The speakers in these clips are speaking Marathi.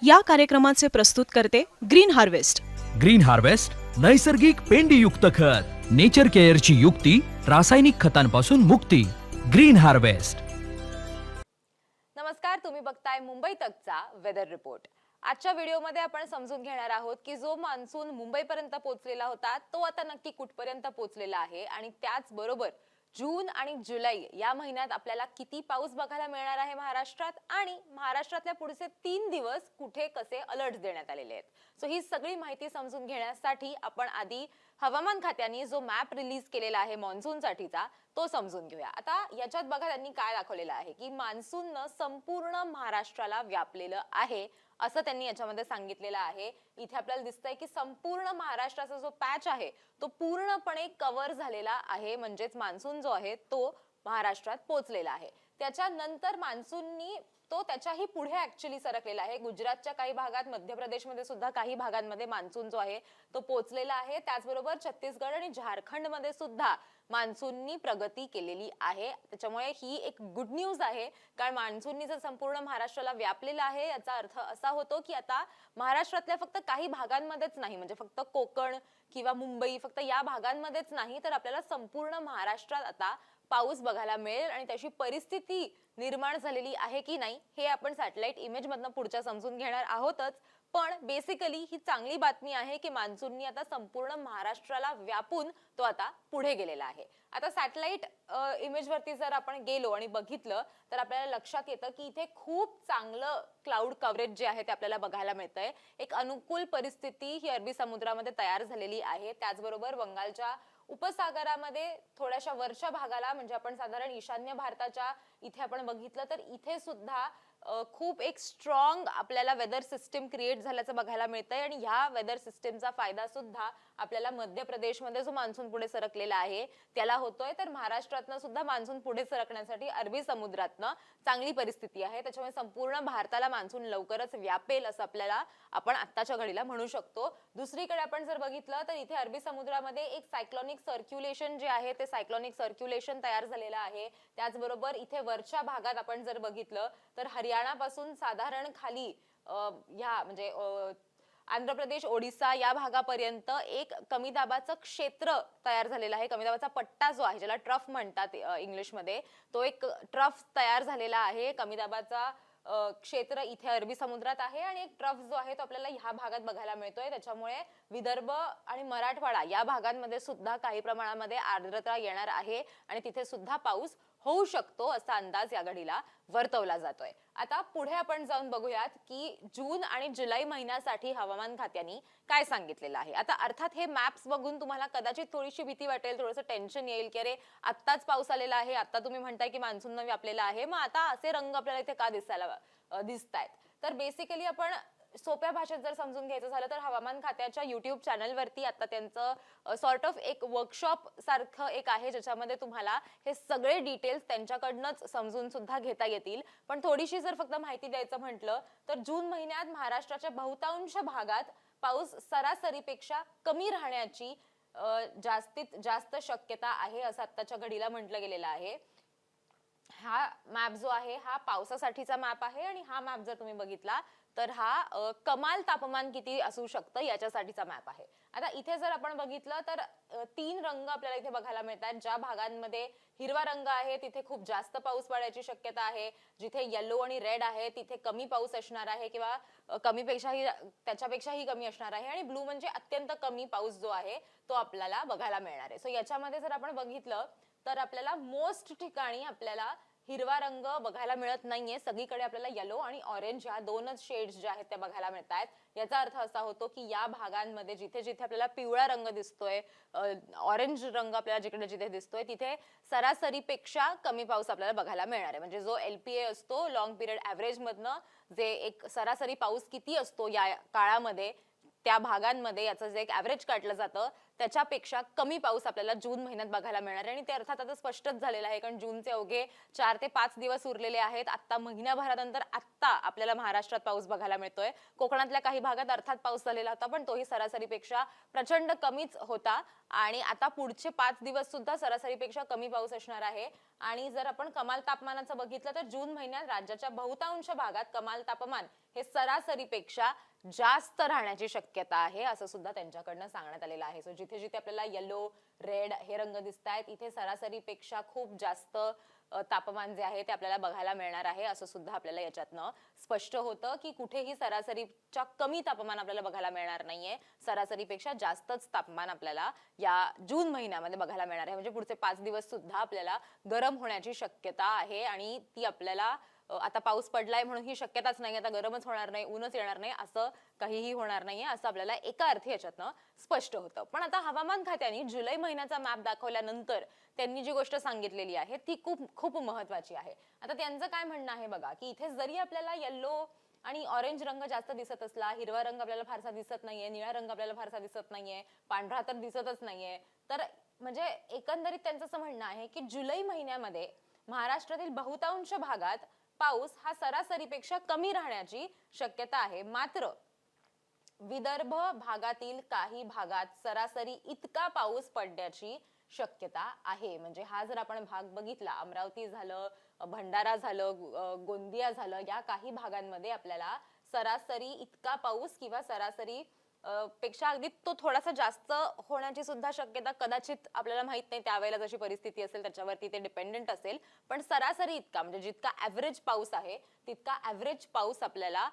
या कार्यक्रमाचे प्रस्तुत करते ग्रीन हार्वेस्ट. ग्रीन हार्वेस्ट नैसर्गिक पेंडीयुक्त खत, नेचर केअरची युक्ती, रासायनिक खतांपासून मुक्ती. Green harvest. नमस्कार, तुम्ही बघताय मुंबई तकचा वेदर रिपोर्ट. आजच्या व्हिडिओमध्ये आपण समजून घेणार आहोत की जो मान्सून मुंबईपर्यंत पोहोचलेला होता तो आता नक्की कुठपर्यंत पोहोचलेला आहे आणि त्याचबरोबर जून आणि जुलै या महिन्यात आपल्याला किती पाऊस बघायला मिळणार आहे महाराष्ट्रात आणि महाराष्ट्रातल्या पुढचे 3 दिवस कुठे कसे अलर्ट देण्यात आलेले आहेत. सो ही सगळी माहिती समजून घेण्यासाठी आपण आधी हवामान खात्याने जो मॅप रिलीज केलेला आहे मान्सूनसाठीचा तो समजून घेऊया. आता याच्यात बघा त्यांनी काय दाखवलेलं आहे की मान्सूननं संपूर्ण महाराष्ट्राला व्यापलेलं आहे असं त्यांनी याच्यामध्ये सांगितलेलं आहे. इथे आपल्याला दिसतंय की संपूर्ण महाराष्ट्राचा जो पॅच आहे तो पूर्णपणे कव्हर झालेला आहे, म्हणजेच मान्सून जो आहे तो महाराष्ट्रात पोहोचलेला आहे. त्याच्यानंतर मान्सूननी तो त्याच्याही पुढे ऍक्च्युअली सरकलेला आहे. गुजरातच्या काही भागात, मध्य प्रदेशमध्ये सुद्धा काही भागांमध्ये मान्सून जो आहे तो पोहोचलेला आहे. त्याचबरोबर छत्तीसगड आणि झारखंडमध्ये सुद्धा मान्सूननी प्रगती केलेली आहे. त्याच्यामुळे ही एक गुड न्यूज आहे, कारण मान्सूननी जर संपूर्ण महाराष्ट्राला व्यापलेला आहे याचा अर्थ असा होतो की आता महाराष्ट्रातल्या फक्त काही भागांमध्येच नाही, म्हणजे फक्त कोकण किंवा मुंबई फक्त या भागांमध्येच नाही, तर आपल्याला संपूर्ण महाराष्ट्रात आता पाऊस बघायला मिळेल आणि त्याची परिस्थिती निर्माण झालेली आहे की नाही हे आपण सॅटेलाइट इमेज मधनं पुढच्या समजून घेणार आहोतच. पण बेसिकली ही चांगली बातमी आहे की मान्सूननी आता संपूर्ण महाराष्ट्राला व्यापून तो आता पुढे गेलेला आहे. आता सॅटेलाइट इमेज वरती जर आपण गेलो आणि बघितलं तर आपल्याला लक्षात येतं की इथे खूप चांगलं क्लाउड कव्हरेज जे आहे ते आपल्याला बघायला मिळतंय. एक अनुकूल परिस्थिती ही अरबी समुद्रामध्ये तयार झालेली आहे. त्याचबरोबर बंगालच्या उपसागरामध्ये थोड्याशा वरच्या भागाला, म्हणजे आपण साधारण ईशान्य भारताच्या इथे आपण बघितलं तर इथे सुद्धा खूप एक स्ट्रॉंग आपल्याला वेदर सिस्टीम क्रिएट झाल्याचं बघायला मिळतंय आणि ह्या वेदर सिस्टीमचा फायदा सुद्धा आपल्याला मध्य प्रदेशमध्ये जो मान्सून पुढे सरकलेला आहे त्याला होतोय. तर महाराष्ट्रातनं सुद्धा मान्सून पुढे सरकण्यासाठी अरबी समुद्रातनं चांगली परिस्थिती आहे. त्याच्यामुळे संपूर्ण भारताला मान्सून लवकरच व्यापेल असं आपल्याला आपण आत्ताच्या घडीला म्हणू शकतो. दुसरीकडे आपण जर बघितलं तर इथे अरबी समुद्रामध्ये एक सायक्लॉनिक सर्क्युलेशन जे आहे ते सायक्लॉनिक सर्क्युलेशन तयार झालेलं आहे. त्याचबरोबर इथे वरच्या भागात आपण जर बघितलं तर हरियाणापासून साधारण खाली ह्या म्हणजे आंध्र प्रदेश, ओडिसा या भागापर्यंत एक कमी दाबाचं क्षेत्र तयार झालेलं आहे. कमी दाबाचा पट्टा जो आहे, ज्याला ट्रफ म्हणतात इंग्लिशमध्ये, तो एक ट्रफ तयार झालेला आहे. कमी दाबाचा क्षेत्र इथे अरबी समुद्रात आहे आणि एक ट्रफ जो आहे तो आपल्याला ह्या भागात बघायला मिळतोय. त्याच्यामुळे विदर्भ आणि मराठवाडा या भागांमध्ये सुद्धा काही प्रमाणामध्ये आर्द्रता येणार आहे आणि तिथे सुद्धा पाऊस होऊ शकतो असा अंदाज या घडीला वर्तवला जातोय. आता पुढे आपण जाऊन बघूयात की जून आणि जुलै महिन्यासाठी हवामान खात्याने काय सांगितलेलं आहे. आता अर्थात हे मॅप्स बघून तुम्हाला कदाचित थोडीशी भीती वाटेल, थोडंसं टेन्शन येईल की अरे आत्ताच पाऊस आलेला आहे, आता तुम्ही म्हणताय की मान्सून न व्यापलेला आहे, मग आता असे रंग आपल्याला इथे का दिसतायत. तर बेसिकली आपण सोप्या भाषेत जर समजून घ्यायचं झालं तर हवामान खात्याच्या युट्यूब चॅनलवरती आता त्यांचं सॉर्ट ऑफ एक वर्कशॉप सारखं एक आहे, ज्याच्यामध्ये तुम्हाला हे सगळे डिटेल्स त्यांच्याकडनंच समजून सुद्धा घेता येतील. पण थोडीशी जर फक्त माहिती द्यायचं म्हटलं तर जून महिन्यात महाराष्ट्राच्या बहुतांश भागात पाऊस सरासरीपेक्षा कमी राहण्याची जास्तीत जास्त शक्यता आहे असं आत्ताच्या घडीला म्हटलं गेलेलं आहे. हा मॅप जो आहे हा पावसासाठीचा मॅप आहे आणि हा मॅप जर तुम्ही बघितला तर हा कमाल तापमान किती असू शकतं याच्यासाठीचा मॅप आहे. आता इथे जर आपण बघितलं तर 3 रंग आपल्याला इथे बघायला मिळतात. ज्या भागांमध्ये हिरवा रंग आहे तिथे खूप जास्त पाऊस पडायची शक्यता आहे. जिथे येलो आणि रेड आहे तिथे कमी पाऊस असणार आहे किंवा त्याच्यापेक्षाही कमी असणार आहे. आणि ब्लू म्हणजे अत्यंत कमी पाऊस जो आहे तो आपल्याला बघायला मिळणार आहे. सो याच्यामध्ये जर आपण बघितलं तर आपल्याला मोस्ट ठिकाणी आपल्याला हिरवा रंग बघायला मिळत नाहीये. सगळीकडे आपल्याला येलो आणि ऑरेंज या 2च शेड्स ज्या आहेत त्या बघायला मिळतात. याचा अर्थ असा होतो की या भागांमध्ये जिथे जिथे आपल्याला पिवळा रंग दिसतोय, ऑरेंज रंग आपल्याला जिकडे जिथे दिसतोय तिथे सरासरीपेक्षा कमी पाऊस आपल्याला बघायला मिळणार आहे. म्हणजे जो LPA असतो, लॉंग पिरियड ऍव्हरेज मधनं जे एक सरासरी पाऊस किती असतो या काळामध्ये त्या भागांमध्ये याचं जे एक ऍव्हरेज काढलं जातं त्याच्यापेक्षा कमी पाऊस आपल्याला जून महिन्यात बघायला मिळणार आहे आणि ते अर्थात आता स्पष्टच झालेलं आहे, कारण जूनचे अवघे 4 ते 5 दिवस उरलेले आहेत. आता महिन्याभरानंतर आत्ता आपल्याला महाराष्ट्रात पाऊस बघायला मिळतोय. कोकणातल्या काही भागात अर्थात पाऊस झालेला होता, पण तोही सरासरीपेक्षा प्रचंड कमीच होता आणि आता पुढचे 5 दिवस सुद्धा सरासरीपेक्षा कमी पाऊस असणार आहे. आणि जर आपण कमाल तापमानाचं बघितलं तर जून महिन्यात राज्याच्या बहुतांश भागात कमाल तापमान हे सरासरीपेक्षा जास्त राहण्याची शक्यता आहे, असं सुद्धा त्यांच्याकडनं सांगण्यात आलेलं आहे. सो जिथे जिथे आपल्याला येलो, रेड हे रंग दिसत आहेत, इथे सरासरीपेक्षा खूप जास्त तापमान जे आहे ते आपल्याला बघायला मिळणार आहे, असं सुद्धा आपल्याला याच्यातनं स्पष्ट होतं की कुठेही सरासरीच्या कमी तापमान आपल्याला बघायला मिळणार नाहीये. सरासरीपेक्षा जास्तच तापमान आपल्याला या जून महिन्यामध्ये बघायला मिळणार आहे. म्हणजे पुढचे 5 दिवस सुद्धा आपल्याला गरम होण्याची शक्यता आहे आणि ती आपल्याला आता पाऊस पडलाय म्हणून ही शक्यताच नाही, आता गरमच होणार नाही, ऊनच येणार नाही, असं काहीही होणार नाहीये, असं आपल्याला एका अर्थी याच्यातनं स्पष्ट होतं. पण आता हवामान खात्याने जुलै महिन्याचा मॅप दाखवल्यानंतर त्यांनी जी गोष्ट सांगितलेली आहे ती खूप खूप महत्वाची आहे. आता त्यांचं काय म्हणणं आहे बघा, की इथे जरी आपल्याला येलो आणि ऑरेंज रंग जास्त दिसत असला, हिरवा रंग आपल्याला फारसा दिसत नाहीये, निळा रंग आपल्याला फारसा दिसत नाहीये, पांढरा तर दिसतच नाहीये, तर म्हणजे एकंदरीत त्यांचं असं म्हणणं आहे की जुलै महिन्यामध्ये महाराष्ट्रातील बहुतांश भागात पाऊस हा सरासरीपेक्षा कमी राहण्याची शक्यता आहे. मात्र विदर्भ भागातील काही भागात सरासरी इतका पाऊस पडण्याची शक्यता आहे. म्हणजे हा जर आपण भाग बघितला, अमरावती झालं, भंडारा झालं, गोंदिया झालं, या काही भागांमध्ये आपल्याला सरासरी इतका पाऊस किंवा सरासरी पेक्षा अगदी तो थोडासा जास्त होण्याची सुद्धा शक्यता कदाचित आपल्याला माहित नाही, त्यावेळेला जशी परिस्थिती असेल त्याच्यावरती ते डिपेंडेंट असेल, पण सरासरी इतका म्हणजे जितका ऍव्हरेज पाऊस आहे तितका ऍव्हरेज पाऊस आपल्याला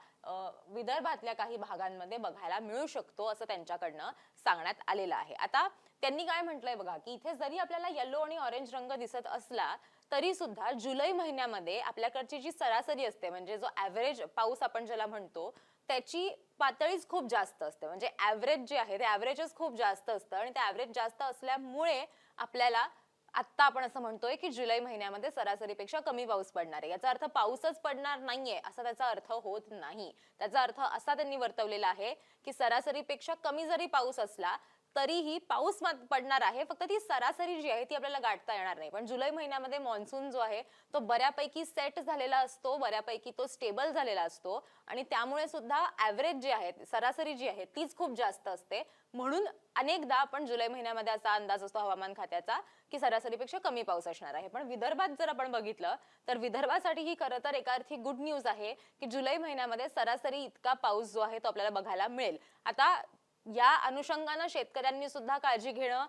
विदर्भातल्या काही भागांमध्ये बघायला मिळू शकतो, असं त्यांच्याकडनं सांगण्यात आलेलं आहे. आता त्यांनी काय म्हटलंय बघा, की इथे जरी आपल्याला येलो आणि ऑरेंज रंग दिसत असला तरी सुद्धा जुलै महिन्यामध्ये आपल्याकडची जी सरासरी असते, म्हणजे जो ऍव्हरेज पाऊस आपण ज्याला म्हणतो, त्याची पातळीच खूप जास्त असते. म्हणजे ऍव्हरेज जे आहे ते ऍव्हरेजच खूप जास्त असतं आणि ते ऍव्हरेज जास्त असल्यामुळे आपल्याला आता आपण असं म्हणतोय की जुलै महिन्यामध्ये सरासरीपेक्षा कमी पाऊस पडणार आहे. याचा अर्थ पाऊसच पडणार नाहीये असा त्याचा अर्थ होत नाही. त्याचा अर्थ असा त्यांनी वर्तवलेला आहे की सरासरीपेक्षा कमी जरी पाऊस असला तरीही पाऊस पडणार आहे, फक्त ती सरासरी जी आहे ती आपल्याला गाठता येणार नाही. पण जुलै महिन्यामध्ये मान्सून जो आहे तो बऱ्यापैकी सेट झालेला असतो, बऱ्यापैकी तो स्टेबल झालेला असतो आणि त्यामुळे सुद्धा ऍव्हरेज जे आहे, सरासरी जी आहे तीच खूप जास्त असते. म्हणून अनेकदा आपण जुलै महिन्यामध्ये असा अंदाज असतो हवामान खात्याचा की सरासरीपेक्षा कमी पाऊस असणार आहे. पण विदर्भात जर आपण बघितलं तर विदर्भासाठी ही खरं तर एका अर्थी गुड न्यूज आहे की जुलै महिन्यामध्ये सरासरी इतका पाऊस जो आहे तो आपल्याला बघायला मिळेल. आता या अनुषंगानं शेतकऱ्यांनी सुद्धा काळजी घेणं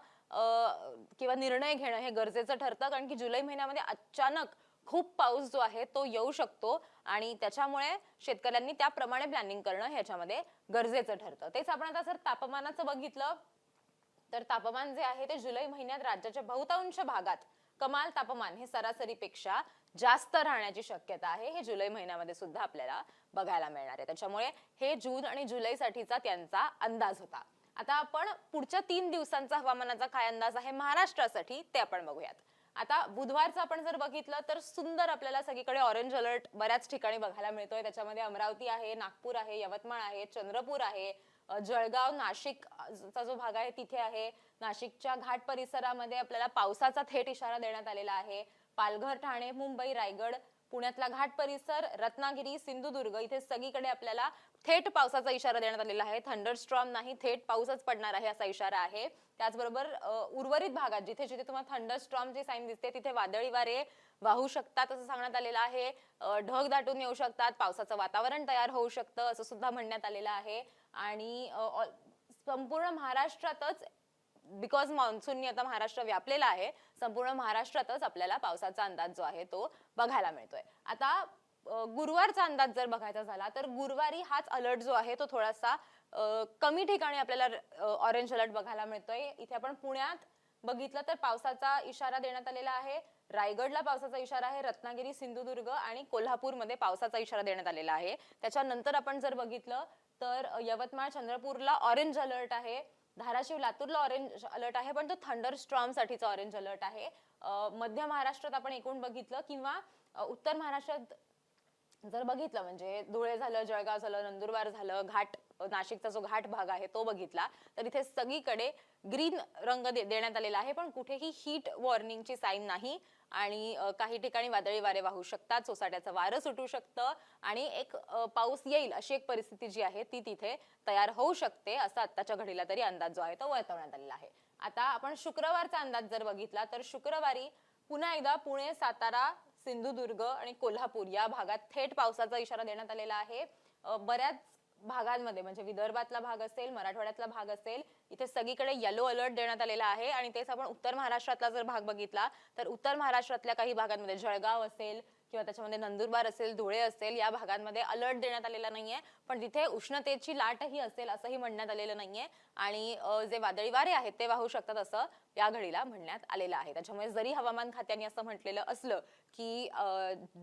किंवा निर्णय घेणं हे गरजेचं ठरतं, कारण की जुलै महिन्यामध्ये अचानक खूप पाऊस जो आहे तो येऊ शकतो आणि त्याच्यामुळे शेतकऱ्यांनी त्याप्रमाणे प्लॅनिंग करणं ह्याच्यामध्ये गरजेचं ठरतं. तेच आपण आता जर तापमानाचं बघितलं तर तापमान जे आहे ते जुलै महिन्यात राज्याच्या बहुतांश भागात कमाल तापमान हे सरासरीपेक्षा जास्त राहण्याची शक्यता आहे. हे जुलै महिन्यामध्ये सुद्धा आपल्याला बघायला मिळणार आहे. त्याच्यामुळे हे जून आणि जुलैसाठीचा त्यांचा अंदाज होता. आता आपण पुढच्या 3 दिवसांचा हवामानाचा काय अंदाज आहे महाराष्ट्रासाठी ते आपण बघूयात. आता बुधवारचं आपण जर बघितलं तर सुंदर आपल्याला सगळीकडे ऑरेंज अलर्ट बऱ्याच ठिकाणी बघायला मिळतोय. त्याच्यामध्ये अमरावती आहे, नागपूर आहे, यवतमाळ आहे, चंद्रपूर आहे, जळगाव, नाशिकचा जो भाग आहे तिथे आहे. नाशिकच्या घाट परिसरामध्ये आपल्याला पावसाचा थेट इशारा देण्यात आलेला आहे. पालघर, ठाणे, मुंबई, रायगड, पुण्यातला घाट परिसर, रत्नागिरी, सिंधुदुर्ग इथे सगळीकडे आपल्याला थेट पावसाचा इशारा देण्यात आलेला आहे. थंडरस्टॉर्म नाही, थेट पाऊसच पडणार आहे असा इशारा आहे. त्याचबरोबर उर्वरित भागात जिथे जिथे तुम्हाला थंडरस्टॉर्मची साईन दिसते तिथे वादळी वारे वाहू शकतात असं सांगण्यात आलेलं आहे. ढग दाटून येऊ शकतात, पावसाचं वातावरण तयार होऊ शकतं असं सुद्धा म्हणण्यात आलेलं आहे. आणि संपूर्ण महाराष्ट्रातच बिकॉज मान्सूननी आता महाराष्ट्र व्यापलेला आहे, संपूर्ण महाराष्ट्रातच आपल्याला पावसाचा अंदाज जो आहे तो बघायला मिळतोय. आता गुरुवारचा अंदाज जर बघायचा झाला तर गुरुवारी हाच अलर्ट जो आहे तो थोडासा कमी ठिकाणी आपल्याला ऑरेंज अलर्ट बघायला मिळतोय. इथे आपण पुण्यात बघितलं तर पावसाचा इशारा देण्यात आलेला आहे. रायगडला पावसाचा इशारा आहे. रत्नागिरी, सिंधुदुर्ग आणि कोल्हापूरमध्ये पावसाचा इशारा देण्यात आलेला आहे. त्याच्यानंतर आपण जर बघितलं तर यवतमाळ, चंद्रपूरला ऑरेंज अलर्ट आहे. धाराशिव, लातूरला ऑरेंज अलर्ट आहे, पण तो थंडरस्टॉर्म साठीचा ऑरेंज अलर्ट आहे. मध्य महाराष्ट्रात आपण एकूण बघितलं किंवा उत्तर महाराष्ट्रात जर बघितलं म्हणजे धुळे झालं, जळगाव झालं, नंदुरबार झालं, नाशिकचा जो घाट भाग आहे तो बघितला तर इथे सगळीकडे ग्रीन रंग देण्यात आलेला आहे, पण कुठेही हीट वॉर्निंगची साईन नाही. आणि काही ठिकाणी वादळी वारे वाहू शकतात, सोसाट्याचं वारं सुटू शकतं आणि एक पाऊस येईल अशी एक परिस्थिती जी आहे ती तिथे तयार होऊ शकते, असा आत्ताच्या घडीला तरी अंदाज जो आहे तो वर्तवण्यात आलेला आहे. आता आपण शुक्रवारचा अंदाज जर बघितला तर शुक्रवारी पुन्हा एकदा पुणे, सातारा, सिंधुदुर्ग आणि कोल्हापूर या भागात थेट पावसाचा इशारा देण्यात आलेला आहे. बऱ्याच भागांमध्ये म्हणजे विदर्भातला भाग असेल, मराठवाड्यातला भाग असेल, इथे सगळीकडे येलो अलर्ट देण्यात आलेला आहे. आणि तेच आपण उत्तर महाराष्ट्रातला जर भाग बघितला तर उत्तर महाराष्ट्रातल्या काही भागांमध्ये जळगाव असेल किंवा त्याच्यामध्ये नंदुरबार असेल, धुळे असेल, या भागांमध्ये अलर्ट देण्यात आलेला नाहीये, पण तिथे उष्णतेची लाटही असेल असंही म्हणण्यात आलेलं नाहीये. आणि जे वादळी वारे आहेत ते वाहू शकतात असं या घडीला म्हणण्यात आलेलं आहे. त्याच्यामुळे जरी हवामान खात्याने असं म्हटलेलं असलं की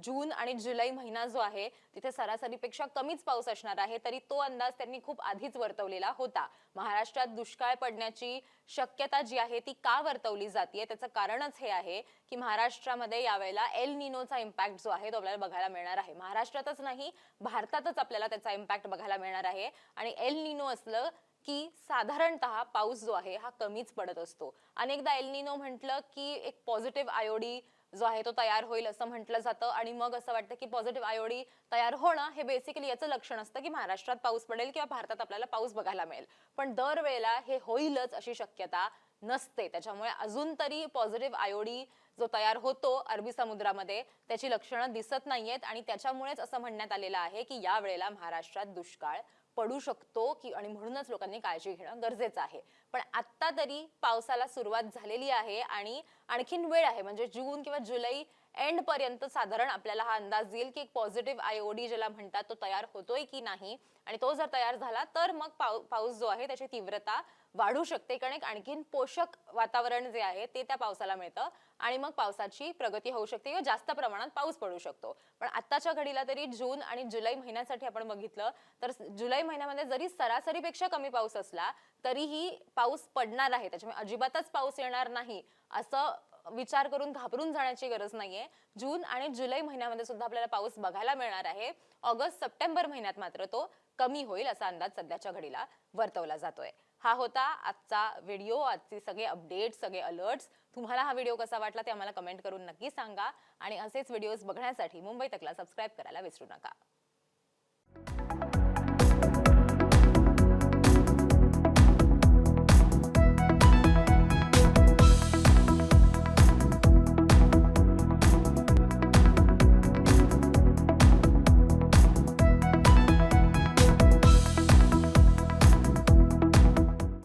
जून आणि जुलै महिना जो आहे तिथे सरासरीपेक्षा कमीच पाऊस असणार आहे, तरी तो अंदाज त्यांनी खूप आधीच वर्तवलेला होता. महाराष्ट्रात दुष्काळ पडण्याची शक्यता जी आहे ती का वर्तवली जाते, त्याचं कारणच हे आहे की महाराष्ट्रामध्ये यावेळेला एल निनोचा इम्पॅक्ट जो आहे तो आपल्याला बघायला मिळणार आहे. महाराष्ट्रातच नाही, भारतातच आपल्याला त्याचा इम्पॅक्ट बघायला मिळणार आहे. आणि एल निनो असलं की साधारणतः पाऊस जो आहे हा कमीच पडत असतो. अनेकदा एल निनो म्हटलं की एक पॉझिटिव्ह आयोडी जो आहे तो तयार होईल असं म्हटलं जातं आणि मग असं वाटतं की पॉझिटिव्ह आयोडी तयार होणं हे बेसिकली याचं लक्षण असतं की महाराष्ट्रात पाऊस पडेल किंवा भारतात आपल्याला पाऊस बघायला मिळेल. पण दरवेळेला हे होईलच अशी शक्यता नसते. त्याच्यामुळे अजून तरी पॉझिटिव्ह आयोडी जो तयार होतो अरबी समुद्रामध्ये त्याची लक्षणं दिसत नाहीयेत आणि त्याच्यामुळेच असं म्हणण्यात आलेलं आहे की या वेळेला महाराष्ट्रात दुष्काळ पडू शकतो की आणि म्हणूनच लोकांनी काळजी घेणं गरजेचं आहे. पण आता तरी पावसाला सुरुवात झालेली आहे आणि आणखीन वेळ आहे, म्हणजे जून किंवा जुलै एंड पर्यंत साधारण आपल्याला हा अंदाज येईल की एक पॉझिटिव्ह आयओडी ज्याला म्हणतात तो तयार होतोय की नाही. आणि तो जर तयार झाला तर मग पाऊस जो आहे त्याची तीव्रता वाढू शकते, कारण एक आणखीन पोषक वातावरण जे आहे ते त्या पावसाला मिळतं आणि मग पावसाची प्रगती होऊ शकते किंवा जास्त प्रमाणात पाऊस पडू शकतो. पण आत्ताच्या घडीला तरी जून आणि जुलै महिन्यासाठी आपण बघितलं तर जुलै महिन्यामध्ये जरी सरासरीपेक्षा कमी पाऊस असला तरीही पाऊस पडणार आहे. त्याच्यामुळे अजिबातच पाऊस येणार नाही असं विचार करून घाबरून जाण्याची गरज नाहीये. जून आणि जुलै महिन्यामध्ये सुद्धा आपल्याला पाऊस बघायला मिळणार आहे. ऑगस्ट सप्टेंबर महिन्यात मात्र तो कमी होईल असा अंदाज सध्याच्या घडीला वर्तवला जातोय. हा होता आजचा व्हिडिओ, आजचे सगळे अपडेट्स, सगळे अलर्ट्स. तुम्हाला हा व्हिडिओ कसा वाटला ते आम्हाला कमेंट करून नक्की सांगा आणि असेच व्हिडिओज बघण्यासाठी मुंबई तकला सबस्क्राईब करायला विसरू नका.